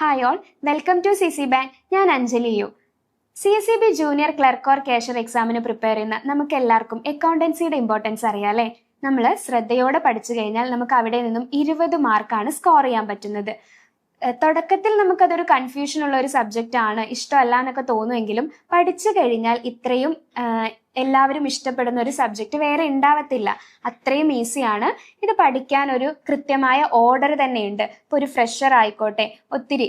Hi all, welcome to CC bank. ഞാൻ Anjali U. CSEB junior clerk or cashier എക്സാമിന് prepare ചെയ്യുന്ന നമുക്ക് എല്ലാവർക്കും അക്കൗണ്ടൻസിയുടെ ഇമ്പോർട്ടൻസ് അറിയാം അല്ലേ? നമ്മൾ ശ്രദ്ധയോടെ പഠിച്ചു കഴിഞ്ഞാൽ നമുക്ക് അവിടെ നിന്നും 20 മാർക്കാണ് സ്കോർ ചെയ്യാൻ പറ്റുന്നത്. തുടക്കത്തിൽ നമുക്കതൊരു കൺഫ്യൂഷൻ ഉള്ള ഒരു സബ്ജക്റ്റ് ആണ്, ഇഷ്ടമല്ല എന്നൊക്കെ തോന്നുമെങ്കിലും പഠിച്ചു കഴിഞ്ഞാൽ ഇത്രയും എല്ലാവരും ഇഷ്ടപ്പെടുന്ന ഒരു സബ്ജക്റ്റ് വേറെ ഉണ്ടാവത്തില്ല. അത്രയും ഈസിയാണ്. ഇത് പഠിക്കാൻ ഒരു കൃത്യമായ ഓർഡർ തന്നെയുണ്ട്. ഇപ്പോൾ ഒരു ഫ്രഷർ ആയിക്കോട്ടെ, ഒത്തിരി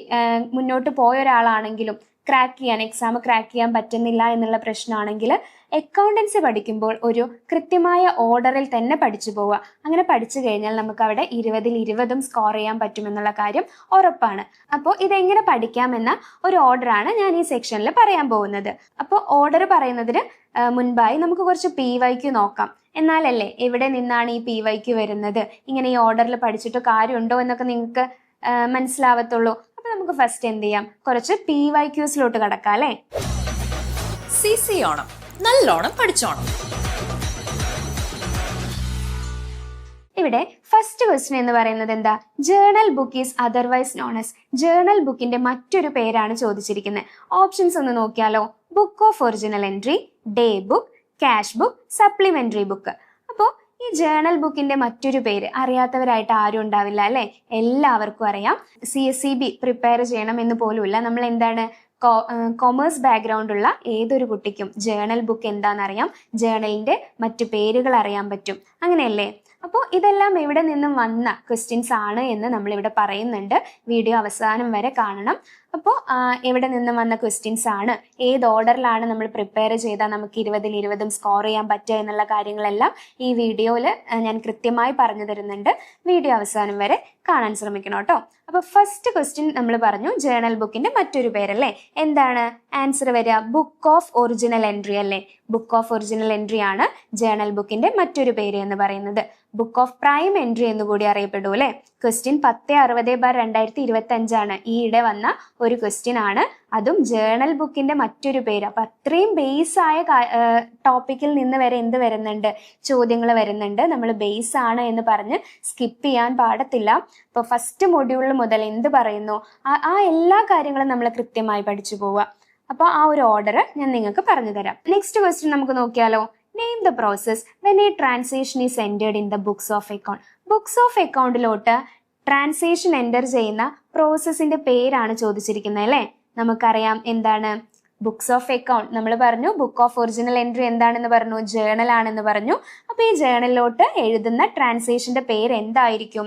മുന്നോട്ട് പോയ ഒരാളാണെങ്കിലും എക്സാം ക്രാക്ക് ചെയ്യാൻ പറ്റുന്നില്ല എന്നുള്ള പ്രശ്നമാണെങ്കിൽ അക്കൗണ്ടൻസി പഠിക്കുമ്പോൾ ഒരു കൃത്യമായ ഓർഡറിൽ തന്നെ പഠിച്ചു പോവുക. അങ്ങനെ പഠിച്ചു കഴിഞ്ഞാൽ നമുക്ക് അവിടെ 20ൽ 20 സ്കോർ ചെയ്യാൻ പറ്റുമെന്നുള്ള കാര്യം ഉറപ്പാണ്. അപ്പോൾ ഇതെങ്ങനെ പഠിക്കാമെന്ന ഒരു ഓർഡറാണ് ഞാൻ ഈ സെക്ഷനിൽ പറയാൻ പോകുന്നത്. അപ്പോൾ ഓർഡർ പറയുന്നതിന് മുൻപായി നമുക്ക് കുറച്ച് PYQ നോക്കാം. എന്നാലല്ലേ എവിടെ നിന്നാണ് ഈ PYQ വരുന്നത്, ഇങ്ങനെ ഈ ഓർഡറിൽ പഠിച്ചിട്ട് കാര്യമുണ്ടോ എന്നൊക്കെ നിങ്ങൾക്ക് മനസ്സിലാവത്തുള്ളൂ. അപ്പൊ നമുക്ക് ഫസ്റ്റ് എന്ത് ചെയ്യാം, കുറച്ച് PYQസിലോട്ട് കടക്കാം അല്ലേ. CC ഓണം നല്ലോണം പഠിച്ചോണം. ഇവിടെ ഫസ്റ്റ് ക്വസ്റ്റ്യൻ എന്ന് പറയുന്നത് എന്താ, journal book is otherwise known as. Journal ബുക്കിന്റെ മറ്റൊരു പേരാണ് ചോദിച്ചിരിക്കുന്നത്. ഓപ്ഷൻസ് ഒന്ന് നോക്കിയാലോ. Book of original entry, day book, cash book, supplementary book. അപ്പോൾ ഈ ജേർണൽ ബുക്കിന്റെ മറ്റൊരു പേര് അറിയാത്തവരായിട്ട് ആരും ഉണ്ടാവില്ല അല്ലെ, എല്ലാവർക്കും അറിയാം. CSEB പ്രിപ്പയർ ചെയ്യണം എന്ന് പോലുമില്ല, നമ്മൾ എന്താണ് കൊമേഴ്സ് ബാക്ക്ഗ്രൗണ്ട് ഉള്ള ഏതൊരു കുട്ടിക്കും ജേർണൽ ബുക്ക് എന്താണെന്നറിയാം, ജേർണലിന്റെ മറ്റു പേരുകൾ അറിയാൻ പറ്റും, അങ്ങനെയല്ലേ. അപ്പോൾ ഇതെല്ലാം എവിടെ നിന്നും വന്ന ക്വസ്റ്റ്യൻസ് ആണ് എന്ന് നമ്മളിവിടെ പറയുന്നുണ്ട്. വീഡിയോ അവസാനം വരെ കാണണം. അപ്പോൾ എവിടെ നിന്നും വന്ന ക്വസ്റ്റ്യൻസ് ആണ്, ഏത് ഓർഡറിലാണ് നമ്മൾ പ്രിപ്പയർ ചെയ്താൽ നമുക്ക് 20ൽ 20 സ്കോർ ചെയ്യാൻ പറ്റുക എന്നുള്ള കാര്യങ്ങളെല്ലാം ഈ വീഡിയോയിൽ ഞാൻ കൃത്യമായി പറഞ്ഞു തരുന്നുണ്ട്. വീഡിയോ അവസാനം വരെ കാണാൻ ശ്രമിക്കണം കേട്ടോ. അപ്പോൾ ഫസ്റ്റ് ക്വസ്റ്റ്യൻ നമ്മൾ പറഞ്ഞു ജേർണൽ ബുക്കിന്റെ മറ്റൊരു പേരല്ലേ. എന്താണ് ആൻസർ വരിക? ബുക്ക് ഓഫ് ഒറിജിനൽ എൻട്രി അല്ലേ. ബുക്ക് ഓഫ് ഒറിജിനൽ എൻട്രി ആണ് ജേർണൽ ബുക്കിന്റെ മറ്റൊരു പേര് എന്ന് പറയുന്നത്. ബുക്ക് ഓഫ് പ്രൈം എൻട്രി എന്ന് കൂടി അറിയപ്പെടൂ അല്ലെ. ക്വസ്റ്റ്യൻ 1060/2025 ആണ്, ഈയിടെ വന്ന ഒരു ക്വസ്റ്റ്യൻ ആണ്, അതും ജേർണൽ ബുക്കിന്റെ മറ്റൊരു പേര്. അപ്പൊ അത്രയും ബേസ് ആയ ടോപ്പിക്കിൽ നിന്ന് വരെ എന്ത് വരുന്നുണ്ട്, ചോദ്യങ്ങൾ വരുന്നുണ്ട്. നമ്മൾ ബേസ് ആണ് എന്ന് പറഞ്ഞ് സ്കിപ്പ് ചെയ്യാൻ പാടത്തില്ല. ഇപ്പൊ ഫസ്റ്റ് മൊഡ്യൂളിൽ മുതൽ എന്ത് പറയുന്നു ആ എല്ലാ കാര്യങ്ങളും നമ്മൾ കൃത്യമായി പഠിച്ചു പോവുക. അപ്പൊ ആ ഒരു ഓർഡർ ഞാൻ നിങ്ങൾക്ക് പറഞ്ഞു തരാം. നെക്സ്റ്റ് ക്വസ്റ്റ്യൻ നമുക്ക് നോക്കിയാലോ. Name the process when a transaction is entered in the books of account. Books of അക്കൗണ്ടിലോട്ട് ട്രാൻസാക്ഷൻ എൻ്റർ ചെയ്യുന്ന പ്രോസസ്സിന്റെ പേരാണ് ചോദിച്ചിരിക്കുന്നത് അല്ലേ. നമുക്കറിയാം എന്താണ് ബുക്സ് ഓഫ് അക്കൗണ്ട്. നമ്മൾ പറഞ്ഞു ബുക്ക് ഓഫ് ഒറിജിനൽ എൻട്രി എന്താണെന്ന് പറഞ്ഞു, ജേർണൽ ആണെന്ന് പറഞ്ഞു. അപ്പൊ ഈ ജേർണലിലോട്ട് എഴുതുന്ന ട്രാൻസാക്ഷന്റെ പേര് എന്തായിരിക്കും?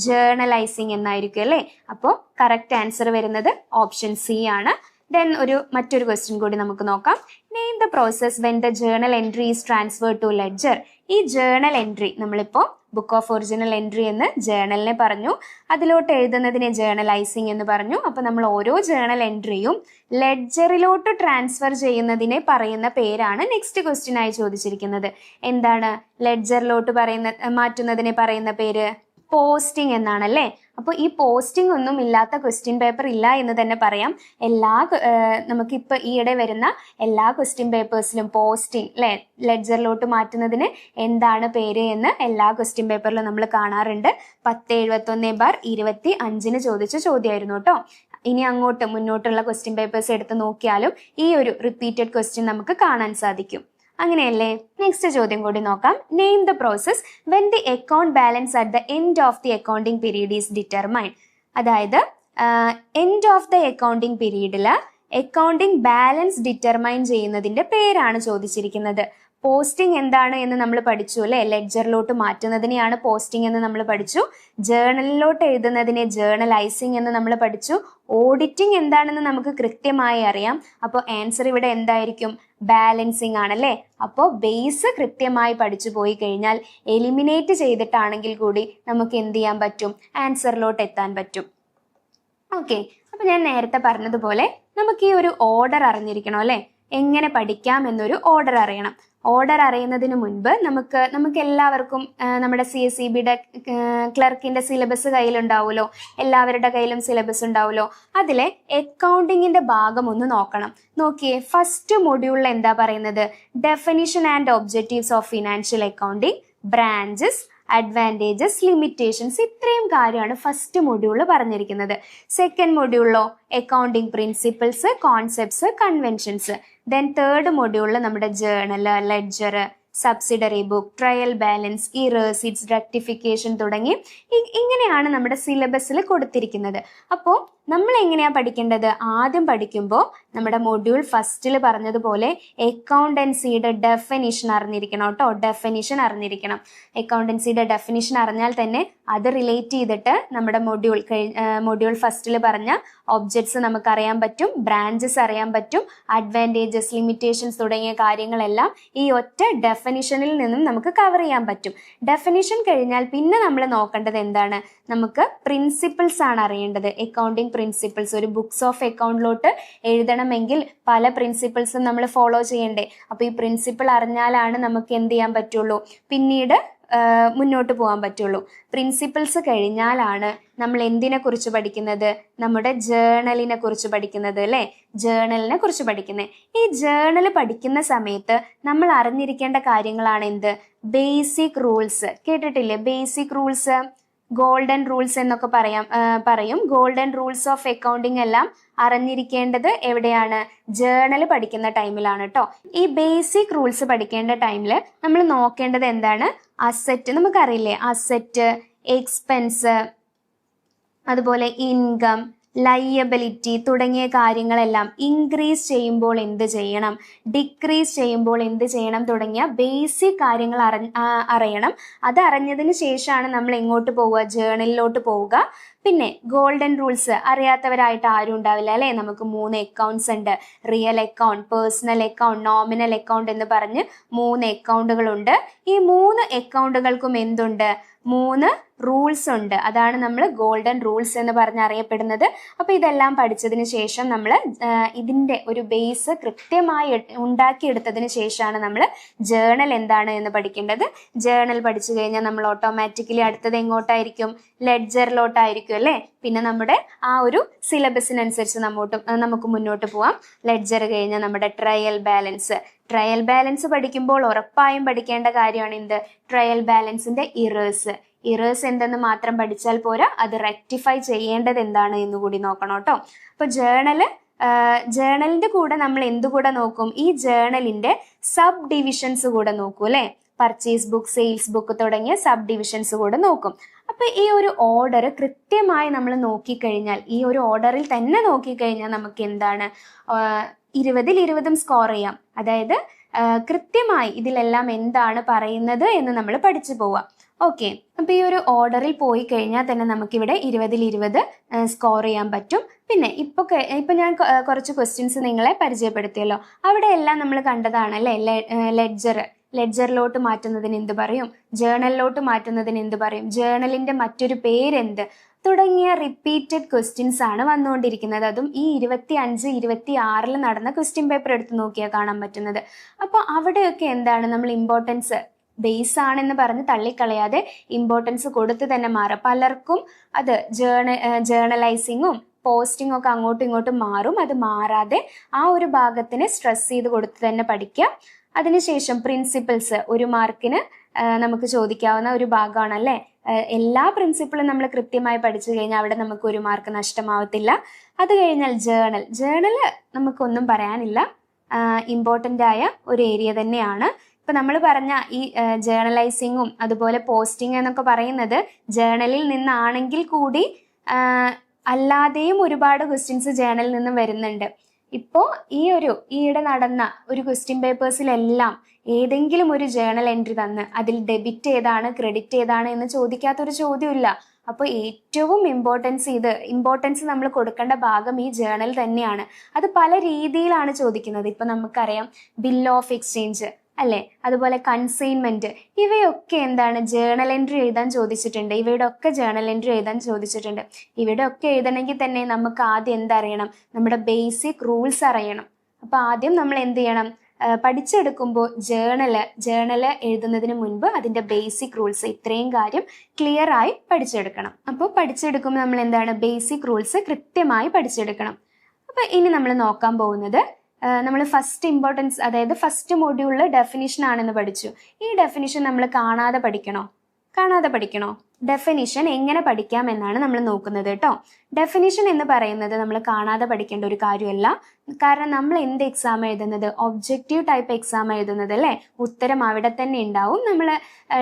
ജേർണലൈസിങ് എന്നായിരിക്കും അല്ലേ. അപ്പോൾ കറക്റ്റ് ആൻസർ വരുന്നത് ഓപ്ഷൻ C ആണ്. ദെൻ മറ്റൊരു ക്വസ്റ്റ്യൻ കൂടി നമുക്ക് നോക്കാം. Name the process when the journal entry is transfer to ledger. ഈ ജേർണൽ എൻട്രി നമ്മളിപ്പോൾ ബുക്ക് ഓഫ് ഒറിജിനൽ എൻട്രി എന്ന് ജേർണലിനെ പറഞ്ഞു, അതിലോട്ട് എഴുതുന്നതിനെ ജേർണലൈസിങ് എന്ന് പറഞ്ഞു. അപ്പൊ നമ്മൾ ഓരോ ജേർണൽ എൻട്രിയും ലെഡ്ജറിലോട്ട് ട്രാൻസ്ഫർ ചെയ്യുന്നതിനെ പറയുന്ന പേരാണ് നെക്സ്റ്റ് ക്വസ്റ്റ്യൻ ആയി ചോദിച്ചിരിക്കുന്നത്. എന്താണ് ലെഡ്ജറിലോട്ട് മാറ്റുന്നതിനെ പറയുന്ന പേര്? പോസ്റ്റിംഗ് എന്നാണല്ലേ. അപ്പോൾ ഈ പോസ്റ്റിംഗ് ഒന്നും ഇല്ലാത്ത ക്വസ്റ്റ്യൻ പേപ്പർ ഇല്ല എന്ന് തന്നെ പറയാം. നമുക്കിപ്പോൾ ഈയിടെ വരുന്ന എല്ലാ ക്വസ്റ്റ്യൻ പേപ്പേഴ്സിലും പോസ്റ്റിംഗ് ലെഡ്ജറിലോട്ട് മാറ്റുന്നതിന് എന്താണ് പേര് എന്ന് എല്ലാ ക്വസ്റ്റ്യൻ പേപ്പറിലും നമ്മൾ കാണാറുണ്ട്. 1071/25 ചോദിച്ച ചോദ്യമായിരുന്നു കേട്ടോ. ഇനി മുന്നോട്ടുള്ള ക്വസ്റ്റ്യൻ പേപ്പേഴ്സ് എടുത്ത് നോക്കിയാലും ഈ ഒരു റിപ്പീറ്റഡ് ക്വസ്റ്റ്യൻ നമുക്ക് കാണാൻ സാധിക്കും. അങ്ങനെയല്ലേ. നെക്സ്റ്റ് ചോദ്യം കൂടി നോക്കാം. Name the process when the account balance at the end of the accounting period is determined. അതായത് എൻഡ് ഓഫ് ദ അക്കൗണ്ടിങ് പീരീഡില് അക്കൗണ്ടിങ് ബാലൻസ് ഡിറ്റർമൈൻ ചെയ്യുന്നതിന്റെ പേരാണ് ചോദിച്ചിരിക്കുന്നത്. പോസ്റ്റിംഗ് എന്താണ് എന്ന് നമ്മൾ പഠിച്ചു അല്ലെ. ലെഡ്ജറിലോട്ട് മാറ്റുന്നതിനെയാണ് പോസ്റ്റിംഗ് എന്ന് നമ്മൾ പഠിച്ചു. ജേർണലിലോട്ട് എഴുതുന്നതിനെ ജേർണലൈസിംഗ് എന്ന് നമ്മൾ പഠിച്ചു. ഓഡിറ്റിംഗ് എന്താണെന്ന് നമുക്ക് കൃത്യമായി അറിയാം. അപ്പോൾ ആൻസർ ഇവിടെ എന്തായിരിക്കും? ബാലൻസിങ് ആണല്ലേ. അപ്പോൾ ബേസ് കൃത്യമായി പഠിച്ചു പോയി കഴിഞ്ഞാൽ എലിമിനേറ്റ് ചെയ്തിട്ടാണെങ്കിൽ കൂടി നമുക്ക് എന്ത് ചെയ്യാൻ പറ്റും? ആൻസറിലോട്ട് എത്താൻ പറ്റും. ഓക്കെ, അപ്പൊ ഞാൻ നേരത്തെ പറഞ്ഞതുപോലെ നമുക്ക് ഈ ഒരു ഓർഡർ അറിഞ്ഞിരിക്കണം അല്ലെ. എങ്ങനെ പഠിക്കാം എന്നൊരു ഓർഡർ അറിയണം. ഓർഡർ അറിയുന്നതിന് മുൻപ് നമുക്ക് എല്ലാവർക്കും നമ്മുടെ CSEBയുടെ ക്ലർക്കിന്റെ സിലബസ് കയ്യിലുണ്ടാവുമല്ലോ, എല്ലാവരുടെ കയ്യിലും സിലബസ് ഉണ്ടാവുമല്ലോ. അതിലെ അക്കൗണ്ടിങ്ങിന്റെ ഭാഗം ഒന്ന് നോക്കണം. നോക്കിയേ, ഫസ്റ്റ് മൊഡ്യൂളിൽ എന്താ പറയുന്നത്? Definition and objectives of financial accounting, branches, advantages, limitations, ഇത്രയും കാര്യമാണ് ഫസ്റ്റ് മൊഡ്യൂളിൽ പറഞ്ഞിരിക്കുന്നത്. സെക്കൻഡ് മൊഡ്യൂളിലോ accounting principles, concepts, conventions. Then third മൊഡ്യൂളിൽ നമ്മുടെ journal, ledger, subsidiary book, trial balance, errors, its rectification തുടങ്ങി ഇങ്ങനെയാണ് നമ്മുടെ സിലബസിൽ കൊടുത്തിരിക്കുന്നത്. അപ്പോൾ നമ്മൾ എങ്ങനെയാണ് പഠിക്കേണ്ടത്? ആദ്യം പഠിക്കുമ്പോൾ നമ്മുടെ മൊഡ്യൂൾ ഫസ്റ്റിൽ പറഞ്ഞതുപോലെ അക്കൗണ്ടൻസിയുടെ ഡെഫിനിഷൻ അറിഞ്ഞിരിക്കണം കേട്ടോ. ഡെഫിനിഷൻ അറിഞ്ഞിരിക്കണം. അക്കൗണ്ടൻസിയുടെ ഡെഫിനിഷൻ അറിഞ്ഞാൽ തന്നെ അത് റിലേറ്റ് ചെയ്തിട്ട് നമ്മുടെ മൊഡ്യൂൾ ഫസ്റ്റിൽ പറഞ്ഞ ഒബ്ജക്ട്സ് നമുക്ക് അറിയാൻ പറ്റും, ബ്രാഞ്ചസ് അറിയാൻ പറ്റും, അഡ്വാൻറ്റേജസ്, ലിമിറ്റേഷൻസ് തുടങ്ങിയ കാര്യങ്ങളെല്ലാം ഈ ഒറ്റ ഡെഫിനിഷനിൽ നിന്നും നമുക്ക് കവർ ചെയ്യാൻ പറ്റും. ഡെഫിനിഷൻ കഴിഞ്ഞാൽ പിന്നെ നമ്മൾ നോക്കേണ്ടത് എന്താണ്? നമുക്ക് പ്രിൻസിപ്പിൾസ് ആണ് അറിയേണ്ടത്. അക്കൗണ്ടിങ് പ്രിൻസിപ്പിൾസ് ഒരു ബുക്സ് ഓഫ് അക്കൗണ്ടിലോട്ട് എഴുതണമെങ്കിൽ പല പ്രിൻസിപ്പിൾസും നമ്മൾ ഫോളോ ചെയ്യണ്ടേ. അപ്പോൾ ഈ പ്രിൻസിപ്പിൾ അറിഞ്ഞാലാണ് നമുക്ക് എന്ത് ചെയ്യാൻ പറ്റുള്ളൂ, പിന്നീട് മുന്നോട്ട് പോകാൻ പറ്റുള്ളൂ. പ്രിൻസിപ്പിൾസ് കഴിഞ്ഞാലാണ് നമ്മൾ എന്തിനെ കുറിച്ച് പഠിക്കുന്നത്? നമ്മുടെ ജേർണലിനെ കുറിച്ച് പഠിക്കുന്നത് അല്ലേ? ജേർണലിനെ കുറിച്ച് പഠിക്കുന്നത്. ഈ ജേർണൽ പഠിക്കുന്ന സമയത്ത് നമ്മൾ അറിഞ്ഞിരിക്കേണ്ട കാര്യങ്ങളാണ് എന്ത്? Basic rules. കേട്ടിട്ടില്ലേ ബേസിക് റൂൾസ്? ഗോൾഡൻ റൂൾസ് എന്നൊക്കെ പറയും. ഗോൾഡൻ റൂൾസ് ഓഫ് അക്കൗണ്ടിങ് എല്ലാം അറിഞ്ഞിരിക്കേണ്ടത് എവിടെയാണ്? ജേർണൽ പഠിക്കുന്ന ടൈമിലാണ് കേട്ടോ. ഈ ബേസിക് റൂൾസ് പഠിക്കേണ്ട ടൈമിൽ നമ്മൾ നോക്കേണ്ടത് എന്താണ്? അസറ്റ്, നമുക്കറിയില്ലേ അസറ്റ്, എക്സ്പെൻസ്, അതുപോലെ ഇൻകം, ലയബിലിറ്റി തുടങ്ങിയ കാര്യങ്ങളെല്ലാം ഇൻക്രീസ് ചെയ്യുമ്പോൾ എന്ത് ചെയ്യണം, ഡിക്രീസ് ചെയ്യുമ്പോൾ എന്ത് ചെയ്യണം തുടങ്ങിയ ബേസിക് കാര്യങ്ങൾ അറിയണം. അത് അറിഞ്ഞതിന് ശേഷമാണ് നമ്മൾ എങ്ങോട്ട് പോവുക? ജേർണലിലോട്ട് പോവുക. പിന്നെ ഗോൾഡൻ റൂൾസ് അറിയാത്തവരായിട്ട് ആരും ഉണ്ടാവില്ല അല്ലേ? നമുക്ക് 3 അക്കൗണ്ട്സ് ഉണ്ട്. Real account, personal account, nominal account എന്ന് പറഞ്ഞ് 3 അക്കൗണ്ടുകളുണ്ട്. ഈ 3 അക്കൗണ്ടുകൾക്കും എന്തുണ്ട്? 3 റൂൾസ് ഉണ്ട്. അതാണ് നമ്മൾ ഗോൾഡൻ റൂൾസ് എന്ന് പറഞ്ഞ് അറിയപ്പെടുന്നത്. അപ്പോൾ ഇതെല്ലാം പഠിച്ചതിന് ശേഷം നമ്മൾ ഇതിൻ്റെ ഒരു ബേസ് കൃത്യമായി ഉണ്ടാക്കിയെടുത്തതിന് ശേഷമാണ് നമ്മൾ ജേർണൽ എന്താണ് എന്ന് പഠിക്കേണ്ടത്. ജേർണൽ പഠിച്ചു കഴിഞ്ഞാൽ നമ്മൾ ഓട്ടോമാറ്റിക്കലി അടുത്തത് എങ്ങോട്ടായിരിക്കും? ലെഡ്ജറിലോട്ടായിരിക്കും അല്ലേ? പിന്നെ നമ്മുടെ ആ ഒരു സിലബസിനനുസരിച്ച് നമുക്ക് മുന്നോട്ട് പോവാം. ലെഡ്ജർ കഴിഞ്ഞാൽ നമ്മുടെ ട്രയൽ ബാലൻസ്. ട്രയൽ ബാലൻസ് പഠിക്കുമ്പോൾ ഉറപ്പായും പഠിക്കേണ്ട കാര്യമാണ് എന്ത്? Trial ബാലൻസിന്റെ errors. ഇറേഴ്സ് എന്തെന്ന് മാത്രം പഠിച്ചാൽ പോരാ, അത് റെക്ടിഫൈ ചെയ്യേണ്ടത് എന്താണ് എന്ന് കൂടി നോക്കണം കേട്ടോ. അപ്പൊ ജേർണലിന്റെ കൂടെ നമ്മൾ എന്തുകൂടെ നോക്കും? ഈ ജേർണലിന്റെ സബ് ഡിവിഷൻസ് കൂടെ നോക്കൂ അല്ലെ? പർച്ചേസ് ബുക്ക്, സെയിൽസ് ബുക്ക് തുടങ്ങിയ സബ് ഡിവിഷൻസ് കൂടെ നോക്കും. അപ്പൊ ഈ ഒരു ഓർഡർ കൃത്യമായി നമ്മൾ നോക്കിക്കഴിഞ്ഞാൽ, ഈ ഒരു ഓർഡറിൽ തന്നെ നോക്കിക്കഴിഞ്ഞാൽ നമുക്ക് എന്താണ് 20ൽ 20 സ്കോർ ചെയ്യാം. അതായത് കൃത്യമായി ഇതിലെല്ലാം എന്താണ് പറയുന്നത് എന്ന് നമ്മൾ പഠിച്ചു പോവാം. ഓക്കെ, അപ്പൊ ഈ ഒരു ഓർഡറിൽ പോയി കഴിഞ്ഞാൽ തന്നെ നമുക്കിവിടെ 20ൽ 20 സ്കോർ ചെയ്യാൻ പറ്റും. പിന്നെ ഇപ്പൊ ഞാൻ കുറച്ച് ക്വസ്റ്റ്യൻസ് നിങ്ങളെ പരിചയപ്പെടുത്തിയല്ലോ. അവിടെ എല്ലാം നമ്മൾ കണ്ടതാണ് അല്ലേ? ലെഡ്ജറിലോട്ട് മാറ്റുന്നതിന് എന്ത് പറയും? ജേർണലിലോട്ട് മാറ്റുന്നതിന് എന്ത് പറയും? ജേർണലിന്റെ മറ്റൊരു പേരെന്ത്? തുടങ്ങിയ റിപ്പീറ്റഡ് ക്വസ്റ്റ്യൻസ് ആണ് വന്നുകൊണ്ടിരിക്കുന്നത്. അതും ഈ 25, 26 നടന്ന ക്വസ്റ്റ്യൻ പേപ്പർ എടുത്ത് നോക്കിയാൽ കാണാൻ പറ്റുന്നത്. അപ്പോൾ അവിടെയൊക്കെ എന്താണ് നമ്മൾ ഇമ്പോർട്ടൻസ് ബേസ് ആണെന്ന് പറഞ്ഞ് തള്ളിക്കളയാതെ ഇമ്പോർട്ടൻസ് കൊടുത്ത് തന്നെ മാറുക. പലർക്കും അത് ജേർണലൈസിങ്ങും പോസ്റ്റിംഗ് ഒക്കെ അങ്ങോട്ടും ഇങ്ങോട്ടും മാറും. അത് മാറാതെ ആ ഒരു ഭാഗത്തിന് സ്ട്രെസ് ചെയ്ത് കൊടുത്ത് തന്നെ പഠിക്കുക. അതിനുശേഷം പ്രിൻസിപ്പിൾസ് 1 മാർക്കിന് നമുക്ക് ചോദിക്കാവുന്ന ഒരു ഭാഗമാണ് അല്ലേ? എല്ലാ പ്രിൻസിപ്പിളും നമ്മൾ കൃത്യമായി പഠിച്ചു കഴിഞ്ഞാൽ അവിടെ നമുക്ക് 1 മാർക്ക് നഷ്ടമാവത്തില്ല. അത് കഴിഞ്ഞാൽ ജേർണല് നമുക്കൊന്നും പറയാനില്ല, ഇമ്പോർട്ടൻ്റ് ആയ ഒരു ഏരിയ തന്നെയാണ്. ഇപ്പൊ നമ്മൾ പറഞ്ഞ ഈ ജേർണലൈസിങ്ങും അതുപോലെ പോസ്റ്റിംഗ് എന്നൊക്കെ പറയുന്നത് ജേർണലിൽ നിന്നാണെങ്കിൽ കൂടി അല്ലാതെയും ഒരുപാട് ക്വസ്റ്റ്യൻസ് ജേർണലിൽ നിന്നും വരുന്നുണ്ട്. ഇപ്പോൾ ഈയിടെ നടന്ന ഒരു ക്വസ്റ്റ്യൻ പേപ്പേഴ്സിലെല്ലാം ഏതെങ്കിലും ഒരു ജേർണൽ എൻട്രി തന്ന് അതിൽ ഡെബിറ്റ് ഏതാണ് ക്രെഡിറ്റ് ഏതാണ് എന്ന് ചോദിക്കാത്തൊരു ചോദ്യമില്ല. അപ്പോൾ ഏറ്റവും ഇമ്പോർട്ടൻസ് നമ്മൾ കൊടുക്കേണ്ട ഭാഗം ഈ ജേർണൽ തന്നെയാണ്. അത് പല രീതിയിലാണ് ചോദിക്കുന്നത്. ഇപ്പൊ നമുക്കറിയാം ബിൽ ഓഫ് എക്സ്ചേഞ്ച് അല്ലെ, അതുപോലെ കൺസൈൻമെന്റ്, ഇവയൊക്കെ എന്താണ് ജേർണൽ എൻട്രി എഴുതാൻ ചോദിച്ചിട്ടുണ്ട്. ഇവയുടെ ഒക്കെ ജേർണൽ എൻട്രി എഴുതാൻ ചോദിച്ചിട്ടുണ്ട്. ഇവയുടെ ഒക്കെ എഴുതണമെങ്കിൽ തന്നെ നമുക്ക് ആദ്യം എന്തറിയണം? നമ്മുടെ ബേസിക് റൂൾസ് അറിയണം. അപ്പൊ ആദ്യം നമ്മൾ എന്ത് ചെയ്യണം? പഠിച്ചെടുക്കുമ്പോൾ ജേർണല് എഴുതുന്നതിന് മുൻപ് അതിന്റെ ബേസിക് റൂൾസ് ഇത്രയും കാര്യം ക്ലിയർ ആയി പഠിച്ചെടുക്കണം. അപ്പോൾ പഠിച്ചെടുക്കുമ്പോൾ നമ്മൾ എന്താണ്? ബേസിക് റൂൾസ് കൃത്യമായി പഠിച്ചെടുക്കണം. അപ്പൊ ഇനി നമ്മൾ നോക്കാൻ പോകുന്നത് നമ്മൾ ഫസ്റ്റ് ഇമ്പോർട്ടൻസ്, അതായത് ഫസ്റ്റ് മൊഡ്യൂളിൽ ഡെഫിനിഷൻ ആണെന്ന് പഠിച്ചു. ഈ ഡെഫിനിഷൻ നമ്മൾ കാണാതെ പഠിക്കണോ? കാണാതെ പഠിക്കണോ? ഡെഫിനിഷൻ എങ്ങനെ പഠിക്കാം എന്നാണ് നമ്മൾ നോക്കുന്നത് കേട്ടോ. ഡെഫിനിഷൻ എന്ന് പറയുന്നത് നമ്മൾ കാണാതെ പഠിക്കേണ്ട ഒരു കാര്യമല്ല. കാരണം നമ്മൾ എന്ത് എക്സാം എഴുതുന്നത്? ഒബ്ജക്റ്റീവ് ടൈപ്പ് എക്സാം എഴുതുന്നത് അല്ലേ? ഉത്തരം അവിടെ തന്നെ ഉണ്ടാവും. നമ്മൾ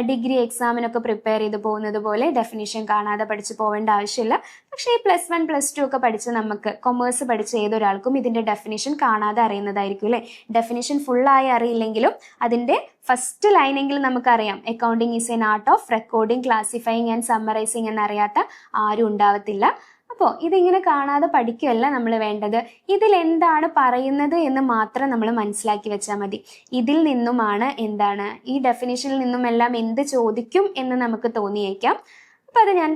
ഡിഗ്രി എക്സാമിനൊക്കെ പ്രിപ്പയർ ചെയ്ത് പോകുന്നത് പോലെ ഡെഫിനിഷൻ കാണാതെ പഠിച്ച് പോവേണ്ട ആവശ്യമില്ല. പക്ഷേ ഈ +1 +2 ഒക്കെ പഠിച്ച് നമുക്ക് കൊമേഴ്സ് പഠിച്ച ഏതൊരാൾക്കും ഇതിന്റെ ഡെഫിനിഷൻ കാണാതെ അറിയുന്നതായിരിക്കും അല്ലേ? ഡെഫിനിഷൻ ഫുള്ളായി അറിയില്ലെങ്കിലും അതിന്റെ ഫസ്റ്റ് ലൈനെങ്കിലും നമുക്കറിയാം. Accounting is an art of recording, classifying and summarising എന്നറിയാത്ത ആരും ഉണ്ടാവത്തില്ല. അപ്പോൾ ഇതിങ്ങനെ കാണാതെ പഠിക്കുകയല്ല നമ്മൾ വേണ്ടത്. ഇതിൽ എന്താണ് പറയുന്നത് എന്ന് മാത്രം നമ്മൾ മനസ്സിലാക്കി വെച്ചാൽ മതി. ഇതിൽ നിന്നുമാണ് എന്താണ്, ഈ ഡെഫിനിഷനിൽ നിന്നും എല്ലാം എന്ത് ചോദിക്കും എന്ന് നമുക്ക് തോന്നിയേക്കാം. അപ്പോൾ അത് ഞാൻ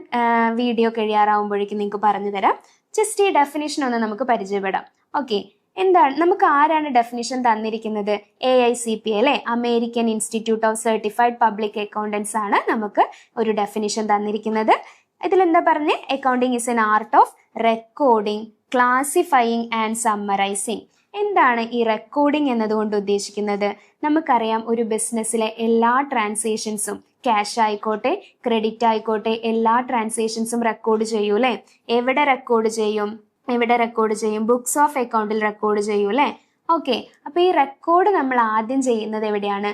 വീഡിയോ കഴിയാറാവുമ്പോഴേക്കും നിങ്ങൾക്ക് പറഞ്ഞു തരാം. ജസ്റ്റ് ഈ ഡെഫിനിഷൻ ഒന്ന് നമുക്ക് പരിചയപ്പെടാം. ഓക്കെ, എന്താണ്, നമുക്ക് ആരാണ് ഡെഫിനിഷൻ തന്നിരിക്കുന്നത്? AICPA അല്ലേ, American institute of certified public accountants ആണ് നമുക്ക് ഒരു ഡെഫിനിഷൻ തന്നിരിക്കുന്നത്. ഇതിലെന്താ പറഞ്ഞേ? Accounting is an art of recording, classifying and summarising. എന്താണ് ഈ റെക്കോർഡിംഗ് എന്നതുകൊണ്ട് ഉദ്ദേശിക്കുന്നത്? നമുക്കറിയാം, ഒരു ബിസിനസ്സിലെ എല്ലാ ട്രാൻസാക്ഷൻസും, ക്യാഷ് ആയിക്കോട്ടെ ക്രെഡിറ്റ് ആയിക്കോട്ടെ, എല്ലാ ട്രാൻസാക്ഷൻസും റെക്കോർഡ് ചെയ്യൂ അല്ലേ? എവിടെ റെക്കോർഡ് ചെയ്യും? ബുക്സ് ഓഫ് അക്കൗണ്ടിൽ റെക്കോർഡ് ചെയ്യൂ അല്ലേ? ഓക്കെ, അപ്പൊ ഈ റെക്കോർഡ് നമ്മൾ ആദ്യം ചെയ്യുന്നത് എവിടെയാണ്?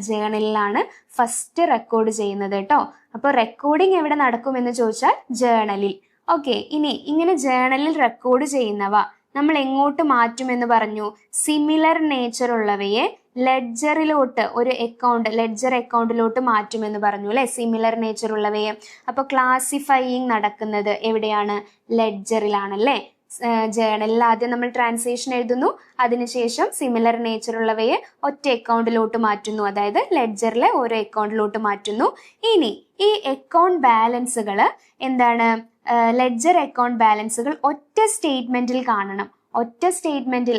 ജേണലിലാണ് ഫസ്റ്റ് റെക്കോർഡ് ചെയ്യുന്നത് കേട്ടോ. അപ്പോൾ റെക്കോർഡിംഗ് എവിടെ നടക്കുമെന്ന് ചോദിച്ചാൽ ജേണലിൽ. ഓക്കെ, ഇനി ഇങ്ങനെ ജേണലിൽ റെക്കോർഡ് ചെയ്യുന്നവ നമ്മൾ എങ്ങോട്ട് മാറ്റുമെന്ന് പറഞ്ഞു? സിമിലർ നേച്ചർ ഉള്ളവയെ ലെഡ്ജറിലോട്ട്, ഒരു ലെഡ്ജർ അക്കൗണ്ടിലോട്ട് മാറ്റുമെന്ന് പറഞ്ഞു അല്ലെ? സിമിലർ നേച്ചർ ഉള്ളവയെ. അപ്പൊ ക്ലാസിഫയിങ് നടക്കുന്നത് എവിടെയാണ്? ലെഡ്ജറിലാണല്ലേ? ജേണലിൽ ആദ്യം നമ്മൾ ട്രാൻസാക്ഷൻ എഴുതുന്നു, അതിനുശേഷം സിമിലർ നേച്ചർ ഉള്ളവയെ ഒറ്റ അക്കൗണ്ടിലോട്ട് മാറ്റുന്നു, അതായത് ലെഡ്ജറിലെ ഓരോ അക്കൗണ്ടിലോട്ട് മാറ്റുന്നു. ഇനി ഈ അക്കൗണ്ട് ബാലൻസുകൾ എന്താണ്? ലെഡ്ജർ അക്കൗണ്ട് ബാലൻസുകൾ ഒറ്റ സ്റ്റേറ്റ്മെന്റിൽ കാണണം. ഒറ്റ സ്റ്റേറ്റ്മെന്റിൽ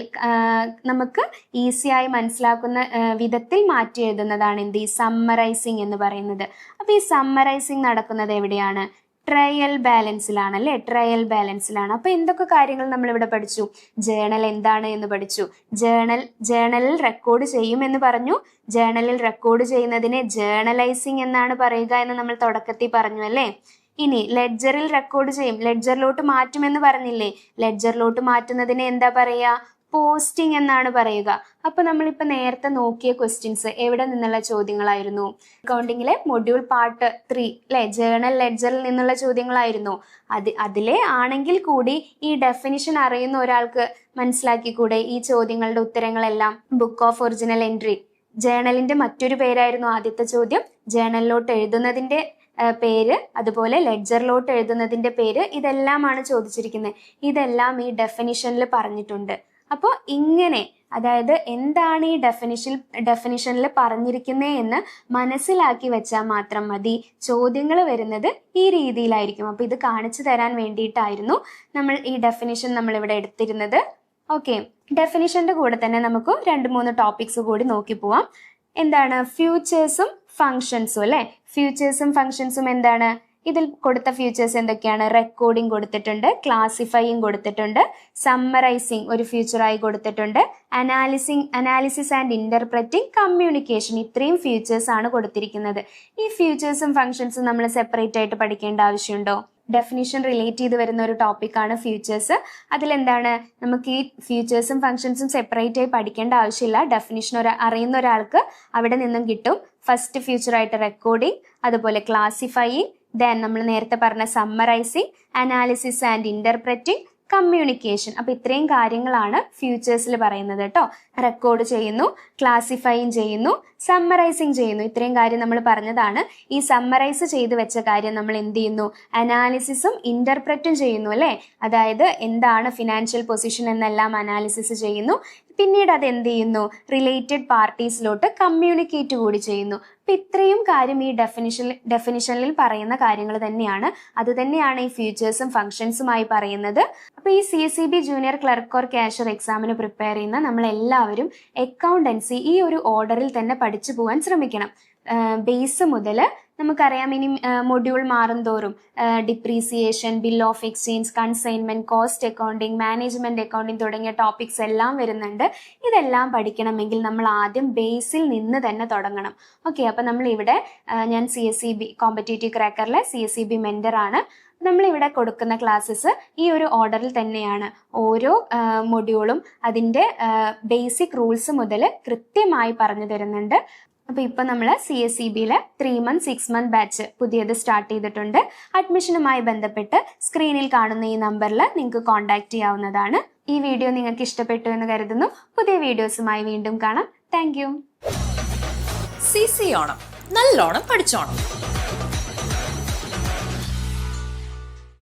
നമുക്ക് ഈസിയായി മനസ്സിലാക്കുന്ന വിധത്തിൽ മാറ്റി എഴുതുന്നതാണ് എന്ത്? ഈ സമ്മറൈസിങ് എന്ന് പറയുന്നത്. അപ്പൊ ഈ സമ്മറൈസിങ് നടക്കുന്നത് എവിടെയാണ്? ട്രയൽ ബാലൻസിലാണ് അല്ലേ? ട്രയൽ ബാലൻസിലാണ്. അപ്പൊ എന്തൊക്കെ കാര്യങ്ങൾ നമ്മൾ ഇവിടെ പഠിച്ചു? ജേണൽ എന്താണ് എന്ന് പഠിച്ചു. ജേണലിൽ റെക്കോർഡ് ചെയ്യുമെന്ന് പറഞ്ഞു. ജേണലിൽ റെക്കോർഡ് ചെയ്യുന്നതിനെ ജേണലൈസിങ് എന്നാണ് പറയുക എന്ന് നമ്മൾ തുടക്കത്തിൽ പറഞ്ഞു അല്ലേ? ഇനി ലെഡ്ജറിൽ റെക്കോർഡ് ചെയ്യും, ലെഡ്ജറിലോട്ട് മാറ്റുമെന്ന് പറഞ്ഞില്ലേ? ലെഡ്ജറിലോട്ട് മാറ്റുന്നതിനെ എന്താ പറയാ? പോസ്റ്റിംഗ് എന്നാണ് പറയുക. അപ്പൊ നമ്മളിപ്പോ നേരത്തെ നോക്കിയ ക്വസ്റ്റ്യൻസ് എവിടെ നിന്നുള്ള ചോദ്യങ്ങളായിരുന്നു? അക്കൗണ്ടിങ്ങിലെ മൊഡ്യൂൾ പാർട്ട് 3 അല്ലെ, ജേണൽ ലെഡ്ജറിൽ നിന്നുള്ള ചോദ്യങ്ങളായിരുന്നു. അതിലെ ആണെങ്കിൽ കൂടി ഈ ഡെഫിനിഷൻ അറിയുന്ന ഒരാൾക്ക് മനസ്സിലാക്കിക്കൂടെ ഈ ചോദ്യങ്ങളുടെ ഉത്തരങ്ങളെല്ലാം? ബുക്ക് ഓഫ് ഒറിജിനൽ എൻട്രി, ജേണലിന്റെ മറ്റൊരു പേരായിരുന്നു ആദ്യത്തെ ചോദ്യം. ജേണലിലോട്ട് എഴുതുന്നതിന്റെ പേര്, അതുപോലെ ലെഡ്ജറിലോട്ട് എഴുതുന്നതിന്റെ പേര്, ഇതെല്ലാമാണ് ചോദിച്ചിരിക്കുന്നത്. ഇതെല്ലാം ഈ ഡെഫിനിഷനിൽ പറഞ്ഞിട്ടുണ്ട്. അപ്പോൾ ഇങ്ങനെ, അതായത് എന്താണ് ഈ ഡെഫിനിഷനിൽ പറഞ്ഞിരിക്കുന്നത് എന്ന് മനസ്സിലാക്കി വെച്ചാൽ മാത്രം മതി. ചോദ്യങ്ങൾ വരുന്നത് ഈ രീതിയിലായിരിക്കും. അപ്പൊ ഇത് കാണിച്ചു തരാൻ വേണ്ടിയിട്ടായിരുന്നു നമ്മൾ ഈ ഡെഫിനിഷൻ നമ്മൾ ഇവിടെ എടുത്തിരുന്നത്. ഓക്കെ, ഡെഫിനിഷന്റെ കൂടെ തന്നെ നമുക്ക് 2-3 ടോപ്പിക്സ് കൂടി നോക്കി പോവാം. എന്താണ്? ഫ്യൂച്ചേഴ്സും ഫങ്ഷൻസും അല്ലെ? ഫ്യൂച്ചേഴ്സും ഫങ്ഷൻസും എന്താണ്? ഇതിൽ കൊടുത്ത ഫ്യൂച്ചേഴ്സ് എന്തൊക്കെയാണ്? റെക്കോർഡിംഗ് കൊടുത്തിട്ടുണ്ട്, ക്ലാസിഫയിങ് കൊടുത്തിട്ടുണ്ട്, സമ്മറൈസിങ് ഒരു ഫ്യൂച്ചറായി കൊടുത്തിട്ടുണ്ട്, അനാലിസിസ് ആൻഡ് ഇന്റർപ്രറ്റിംഗ്, കമ്മ്യൂണിക്കേഷൻ. ഇത്രയും ഫ്യൂച്ചേഴ്സ് ആണ് കൊടുത്തിരിക്കുന്നത്. ഈ ഫ്യൂച്ചേഴ്സും ഫങ്ഷൻസും നമ്മൾ സെപ്പറേറ്റ് ആയിട്ട് പഠിക്കേണ്ട ആവശ്യമുണ്ടോ? ഡെഫിനിഷൻ റിലേറ്റ് ചെയ്ത് വരുന്ന ഒരു ടോപ്പിക്കാണ് ഫ്യൂച്ചേഴ്സ്. അതിലെന്താണ്? നമുക്ക് ഈ ഫ്യൂച്ചേഴ്സും ഫങ്ഷൻസും സെപ്പറേറ്റ് ആയി പഠിക്കേണ്ട ആവശ്യമില്ല. ഡെഫിനിഷൻ അറിയുന്ന ഒരാൾക്ക് അവിടെ നിന്നും കിട്ടും. ഫസ്റ്റ് ഫ്യൂച്ചറായിട്ട് റെക്കോർഡിംഗ്, അതുപോലെ ക്ലാസിഫയിങ്, ദെൻ നമ്മൾ നേരത്തെ പറഞ്ഞ summarising, analysis and interpreting, communication. അപ്പൊ ഇത്രയും കാര്യങ്ങളാണ് ഫ്യൂച്ചേഴ്സിൽ പറയുന്നത് കേട്ടോ. റെക്കോർഡ് ചെയ്യുന്നു, ക്ലാസിഫയിങ് ചെയ്യുന്നു, സമ്മറൈസിങ് ചെയ്യുന്നു. ഇത്രയും കാര്യം നമ്മൾ പറഞ്ഞതാണ്. ഈ സമ്മറൈസ് ചെയ്ത് വെച്ച കാര്യം നമ്മൾ എന്ത് ചെയ്യുന്നു? അനാലിസിസും ഇന്റർപ്രറ്റും ചെയ്യുന്നു അല്ലെ? അതായത് എന്താണ് ഫിനാൻഷ്യൽ പൊസിഷൻ എന്നെല്ലാം അനാലിസിസ് ചെയ്യുന്നു. പിന്നീട് അത് എന്ത് ചെയ്യുന്നു? റിലേറ്റഡ് പാർട്ടീസിലോട്ട് കമ്മ്യൂണിക്കേറ്റ് കൂടി ചെയ്യുന്നു. അപ്പൊ ഇത്രയും കാര്യം ഈ ഡെഫിനിഷനിൽ പറയുന്ന കാര്യങ്ങൾ തന്നെയാണ്. അത് തന്നെയാണ് ഈ ഫ്യൂച്ചേഴ്സും ഫങ്ഷൻസുമായി പറയുന്നത്. അപ്പൊ ഈ CSEB junior clerk or cashier എക്സാമിന് പ്രിപ്പയർ ചെയ്യുന്ന നമ്മളെല്ലാവരും അക്കൗണ്ടൻസി ഈ ഒരു ഓർഡറിൽ തന്നെ പഠിച്ചു പോകാൻ ശ്രമിക്കണം. ബേസ് മുതൽ നമുക്കറിയാം ഇനി മൊഡ്യൂൾ മാറും തോറും depreciation, bill of exchange, consignment, cost accounting, management accounting തുടങ്ങിയ ടോപ്പിക്സ് എല്ലാം വരുന്നുണ്ട്. ഇതെല്ലാം പഠിക്കണമെങ്കിൽ നമ്മൾ ആദ്യം ബേസിൽ നിന്ന് തന്നെ തുടങ്ങണം. ഓക്കെ, അപ്പം നമ്മൾ ഇവിടെ ഞാൻ CSEB കോമ്പറ്റേറ്റീവ് ക്രാക്കറിലെ CSEB മെന്ററാണ്. നമ്മളിവിടെ കൊടുക്കുന്ന ക്ലാസ്സസ് ഈ ഒരു ഓർഡറിൽ തന്നെയാണ്. ഓരോ മൊഡ്യൂളും അതിൻ്റെ ബേസിക് റൂൾസ് മുതൽ കൃത്യമായി പറഞ്ഞു തരുന്നുണ്ട്. അപ്പോൾ ഇപ്പം നമ്മൾ CSEBയിലെ 3 month 6 month ബാച്ച് പുതിയത് സ്റ്റാർട്ട് ചെയ്തിട്ടുണ്ട്. അഡ്മിഷനുമായി ബന്ധപ്പെട്ട് സ്ക്രീനിൽ കാണുന്ന ഈ നമ്പറിൽ നിങ്ങൾക്ക് കോൺടാക്ട് ചെയ്യാവുന്നതാണ്. ഈ വീഡിയോ നിങ്ങൾക്ക് ഇഷ്ടപ്പെട്ടു എന്ന് കരുതുന്നു. പുതിയ വീഡിയോസുമായി വീണ്ടും കാണാം. Thank you. CC ഓണം, നല്ലോണം പഠിച്ചോണം.